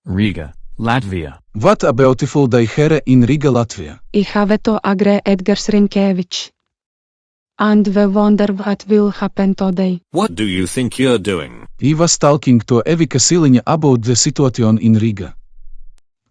Riga, Latvia. What a beautiful day here in Riga, Latvia. Ich habe to agre Edgars Rinkevich. And we wonder what will happen today. What do you think you're doing? I was talking to Evika Siliņa about the situation in Riga.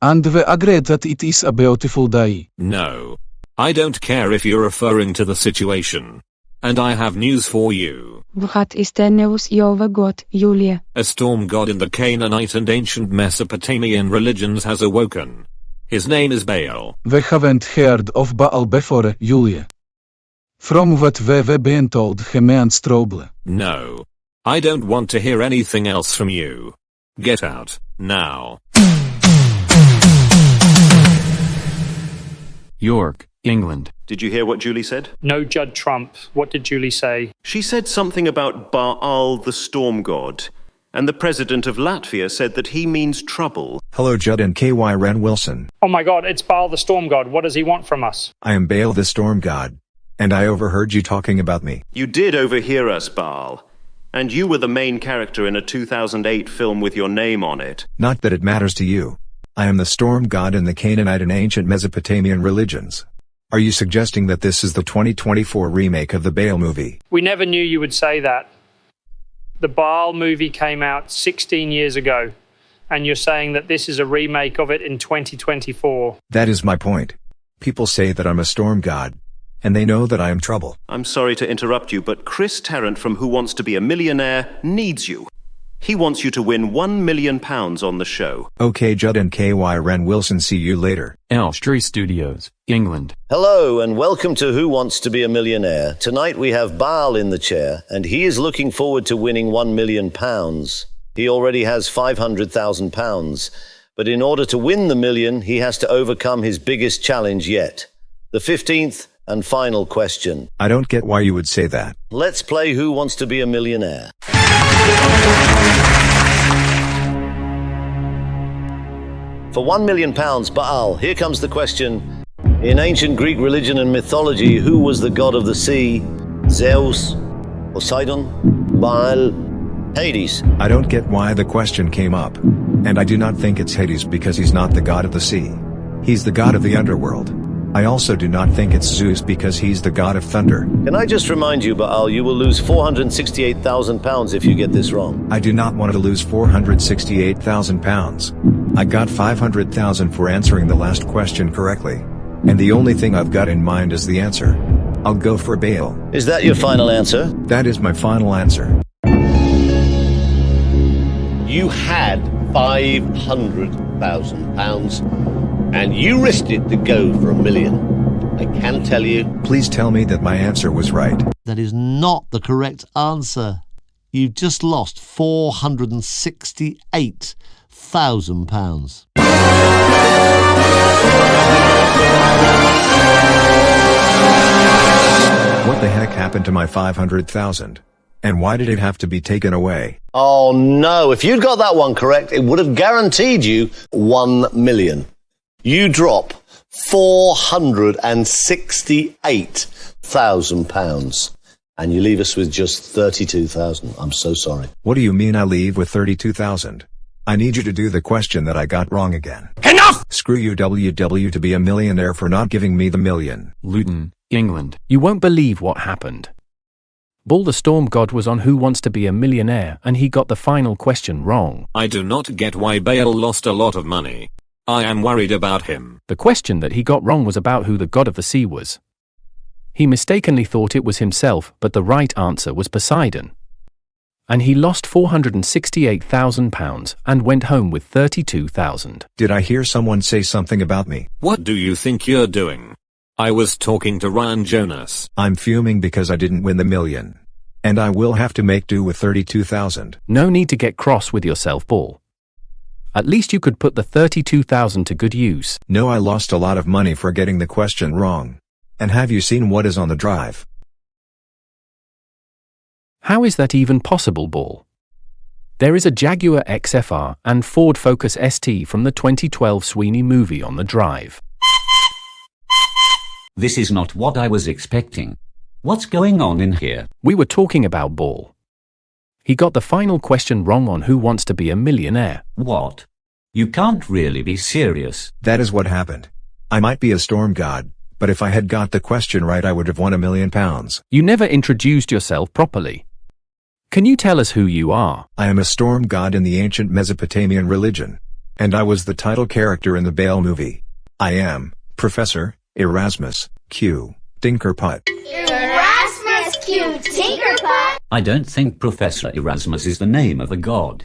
And we agreed that it is a beautiful day. No. I don't care if you're referring to the situation. And I have news for you. What is the news you've got, Julia? A storm god in the Canaanite and ancient Mesopotamian religions has awoken. His name is Baal. We haven't heard of Baal before, Julia. From what we've been told, he means trouble. No. I don't want to hear anything else from you. Get out, now. York, England. Did you hear what Julie said? No, Judd Trump. What did Julie say? She said something about Baal the storm god. And the president of Latvia said that he means trouble. Hello Judd and KY Ren Wilson. Oh my God, it's Baal the storm god. What does he want from us? I am Baal the storm god. And I overheard you talking about me. You did overhear us, Baal. And you were the main character in a 2008 film with your name on it. Not that it matters to you. I am the storm god in the Canaanite and ancient Mesopotamian religions. Are you suggesting that this is the 2024 remake of the Baal movie? We never knew you would say that. The Baal movie came out 16 years ago, and you're saying that this is a remake of it in 2024. That is my point. People say that I'm a storm god, and they know that I am trouble. I'm sorry to interrupt you, but Chris Tarrant from Who Wants to Be a Millionaire needs you. He wants you to win £1 million on the show. Okay Judd and KY Ren Wilson, see you later. Elstree Studios, England. Hello and welcome to Who Wants to Be a Millionaire. Tonight we have Baal in the chair and he is looking forward to winning £1 million. He already has £500,000. But in order to win the million, he has to overcome his biggest challenge yet. The 15th and final question. I don't get why you would say that. Let's play Who Wants to Be a Millionaire. For £1 million, Baal, here comes the question. In ancient Greek religion and mythology, who was the god of the sea? Zeus, Poseidon, Baal, Hades? I don't get why the question came up. And I do not think it's Hades because he's not the god of the sea. He's the god of the underworld. I also do not think it's Zeus because he's the god of thunder. Can I just remind you, Baal, you will lose £468,000 if you get this wrong. I do not want to lose £468,000. I got $500,000 for answering the last question correctly. And the only thing I've got in mind is the answer. I'll go for Baal. Is that your final answer? That is my final answer. You had £500,000 and you risked it to go for $1 million. I can tell you. Please tell me that my answer was right. That is not the correct answer. You've just lost £468,000. What the heck happened to my $500,000? And why did it have to be taken away? Oh no, if you'd got that one correct, it would have guaranteed you $1 million. You drop £468,000 and you leave us with just $32,000. I'm so sorry. What do you mean I leave with $32,000? I need you to do the question that I got wrong again. Enough! Screw you WW to be a millionaire for not giving me the million. Luton, England. You won't believe what happened. Baal the storm god was on Who Wants to Be a Millionaire and he got the final question wrong. I do not get why Baal lost a lot of money. I am worried about him. The question that he got wrong was about who the god of the sea was. He mistakenly thought it was himself, but the right answer was Poseidon. And he lost £468,000 and went home with $32,000. Did I hear someone say something about me? What do you think you're doing? I was talking to Ryan Jonas. I'm fuming because I didn't win the million. And I will have to make do with $32,000. No need to get cross with yourself, Baal. At least you could put the $32,000 to good use. No, I lost a lot of money for getting the question wrong. And have you seen what is on the drive? How is that even possible, Baal? There is a Jaguar XFR and Ford Focus ST from the 2012 Sweeney movie on the drive. This is not what I was expecting. What's going on in here? We were talking about Baal. He got the final question wrong on Who Wants to Be a Millionaire. What? You can't really be serious. That is what happened. I might be a storm god, but if I had got the question right I would have won £1 million. You never introduced yourself properly. Can you tell us who you are? I am a storm god in the ancient Mesopotamian religion. And I was the title character in the Baal movie. I am Professor Erasmus Q. Tinkerpot. Erasmus Q. Tinkerpot? I don't think Professor Erasmus is the name of a god.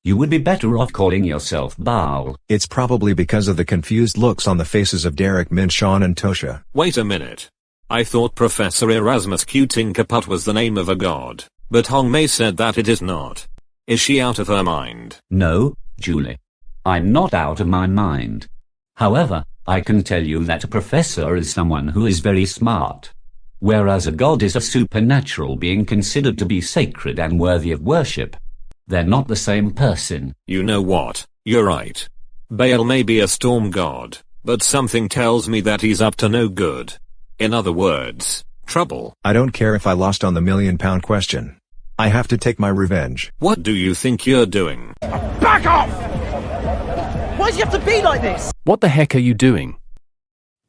You would be better off calling yourself Baal. It's probably because of the confused looks on the faces of Derek, Min, Sean and Tosha. Wait a minute. I thought Professor Erasmus Q. Tinkerpot was the name of a god, but Hong Mei said that it is not. Is she out of her mind? No, Julie. I'm not out of my mind. However, I can tell you that a professor is someone who is very smart, whereas a god is a supernatural being considered to be sacred and worthy of worship. They're not the same person. You know what? You're right. Baal may be a storm god, but something tells me that he's up to no good. In other words, trouble. I don't care if I lost on the £1 million question. I have to take my revenge. What do you think you're doing? Back off! Why do you have to be like this? What the heck are you doing?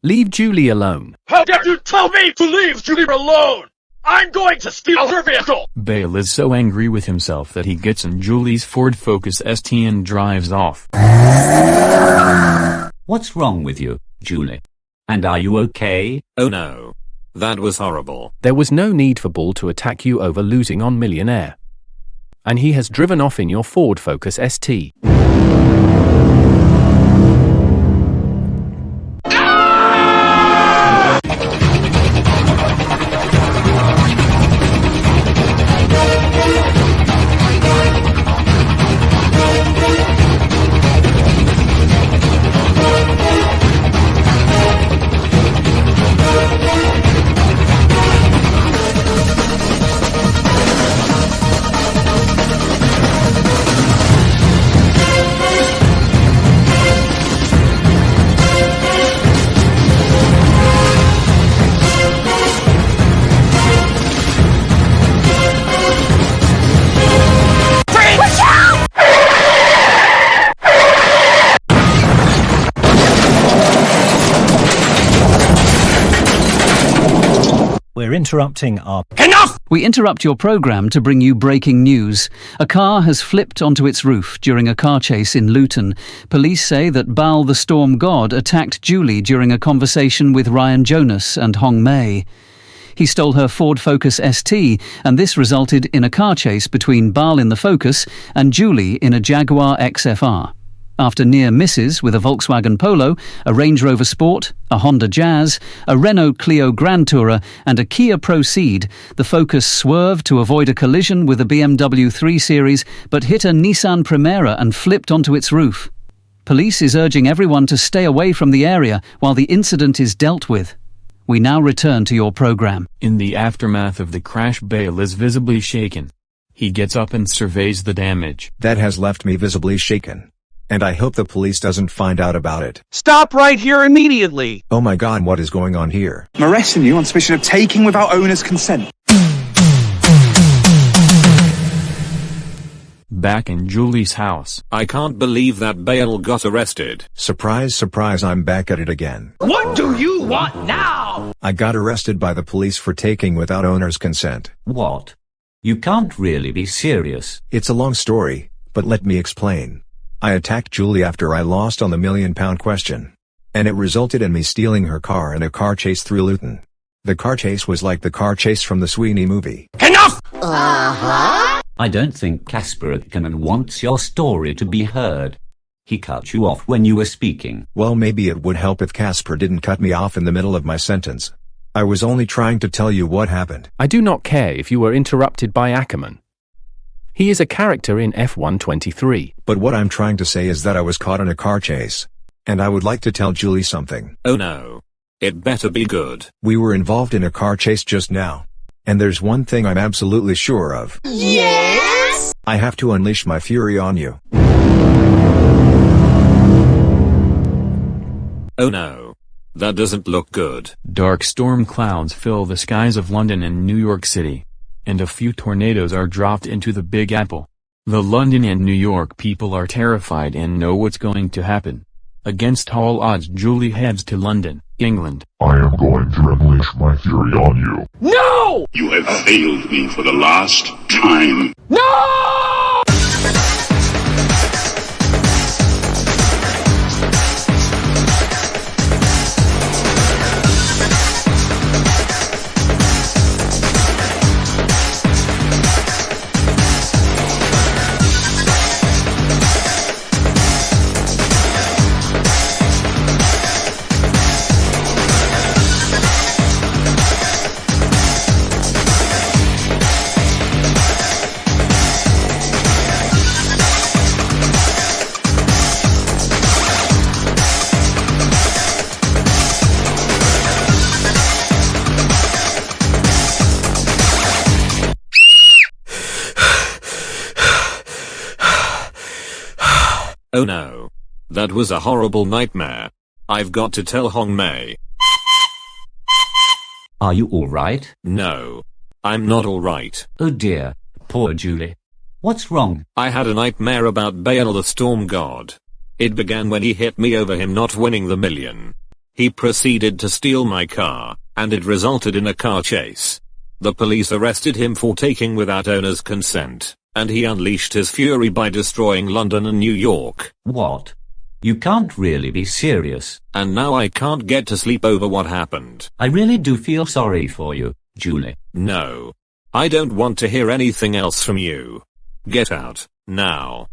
Leave Julie alone. How dare you tell me to leave Julie alone? I'm going to steal her vehicle! Baal is so angry with himself that he gets in Julie's Ford Focus ST and drives off. What's wrong with you, Julie? And are you okay? Oh no. That was horrible. There was no need for Bull to attack you over losing on Millionaire. And he has driven off in your Ford Focus ST. We're interrupting our... Enough! We interrupt your program to bring you breaking news. A car has flipped onto its roof during a car chase in Luton. Police say that Baal the Storm God attacked Julie during a conversation with Ryan Jonas and Hong Mei. He stole her Ford Focus ST, and this resulted in a car chase between Baal in the Focus and Julie in a Jaguar XFR. After near misses with a Volkswagen Polo, a Range Rover Sport, a Honda Jazz, a Renault Clio Grand Tourer and a Kia Proceed, the Focus swerved to avoid a collision with a BMW 3 Series but hit a Nissan Primera and flipped onto its roof. Police is urging everyone to stay away from the area while the incident is dealt with. We now return to your program. In the aftermath of the crash, Baal is visibly shaken. He gets up and surveys the damage. That has left me visibly shaken. And I hope the police doesn't find out about it. Stop right here immediately! Oh my god, what is going on here? I'm arresting you on suspicion of taking without owner's consent. Back in Julie's house. I can't believe that Baal got arrested. Surprise, surprise, I'm back at it again. What do you want now? I got arrested by the police for taking without owner's consent. What? You can't really be serious. It's a long story, but let me explain. I attacked Julie after I lost on the £1 million question. And it resulted in me stealing her car in a car chase through Luton. The car chase was like the car chase from the Sweeney movie. Enough! I don't think Casper Atkinson wants your story to be heard. He cut you off when you were speaking. Well, maybe it would help if Casper didn't cut me off in the middle of my sentence. I was only trying to tell you what happened. I do not care if you were interrupted by Ackerman. He is a character in F123. But what I'm trying to say is that I was caught in a car chase. And I would like to tell Julie something. Oh no. It better be good. We were involved in a car chase just now. And there's one thing I'm absolutely sure of. Yes? I have to unleash my fury on you. Oh no. That doesn't look good. Dark storm clouds fill the skies of London and New York City. And a few tornadoes are dropped into the Big Apple. The London and New York people are terrified and know what's going to happen. Against all odds, Julie heads to London, England. I am going to unleash my fury on you. No! You have failed me for the last time. No! Oh no. That was a horrible nightmare. I've got to tell Hong Mei. Are you alright? No. I'm not alright. Oh dear, poor Julie. What's wrong? I had a nightmare about Baal the storm god. It began when he hit me over him not winning the million. He proceeded to steal my car, and it resulted in a car chase. The police arrested him for taking without owner's consent, and he unleashed his fury by destroying London and New York. What? You can't really be serious. And now I can't get to sleep over what happened. I really do feel sorry for you, Julie. No. I don't want to hear anything else from you. Get out, now.